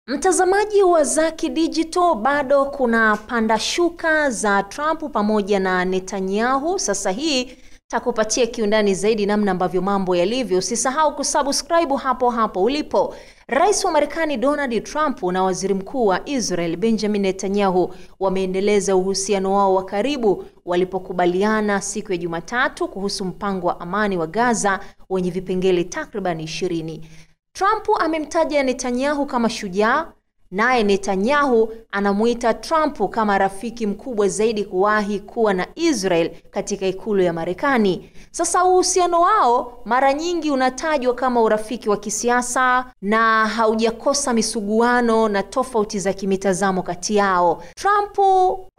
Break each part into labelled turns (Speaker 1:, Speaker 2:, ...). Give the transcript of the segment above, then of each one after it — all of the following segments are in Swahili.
Speaker 1: Mtazamaji wa Zaki Digital, bado kuna panda shuka za Trump pamoja na Netanyahu. Sasa hii takupatia kiundani zaidi namna ambavyo mambo yalivyo. Usisahau kusubscribe hapo ulipo. Rais wa Marekani Donald Trump na Waziri Mkuu wa Israel Benjamin Netanyahu wameendeleza uhusiano wao wa karibu walipokubaliana siku ya Jumatatu kuhusu mpango wa amani wa Gaza wenye vipengele takriban 20. Trump amemtaja Netanyahu kama shujaa, naye Netanyahu anamuita Trump kama rafiki mkubwa zaidi kuwahi kuwa na Israel katika ikulu ya Marekani. Sasa uhusiano wao mara nyingi unatajwa kama urafiki wa kisiasa na haujakosa misuguano na tofauti za kimitazamo kati yao. Trump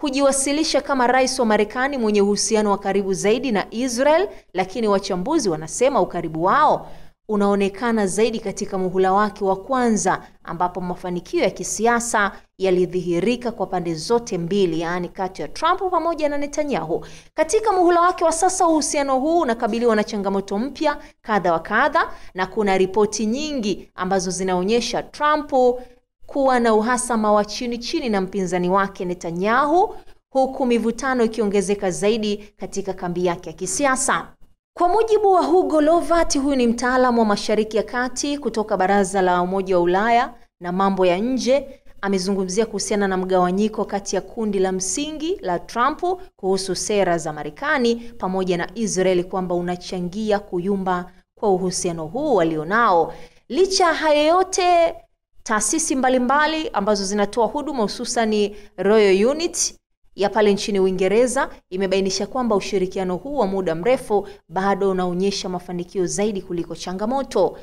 Speaker 1: hujiwasilisha kama rais wa Marekani mwenye uhusiano wa karibu zaidi na Israel, lakini wachambuzi wanasema ukaribu wao unaonekana zaidi katika muhula wake wa kwanza, ambapo mafanikio ya kisiasa yalidhihirika kwa pande zote mbili, yaani kati ya Trump pamoja na Netanyahu. Katika muhula wake wa sasa, uhusiano huu unakabiliwa na changamoto mpya kadha wa kadha, na kuna ripoti nyingi ambazo zinaonyesha Trump kuwa na uhasama wa chini na mpinzani wake Netanyahu, huku mivutano ikiongezeka zaidi katika kambi yake ya kisiasa. Kwa mujibu wa Hugo Lovat, huyu ni mtaalamu wa Mashariki ya Kati kutoka Baraza la Umoja wa Ulaya na mambo ya nje, amezungumzia kuhusiana na mgawanyiko kati ya kundi la msingi la Trump kuhusu sera za Marekani pamoja na Israeli, kwamba unachangia kuyumba kwa uhusiano huu walionao. Licha hayo yote, taasisi mbalimbali ambazo zinatoa huduma hususan Royal Unit ya pale nchini Uingereza imebainisha kwamba ushirikiano huu wa muda mrefu bado unaonyesha mafanikio zaidi kuliko changamoto.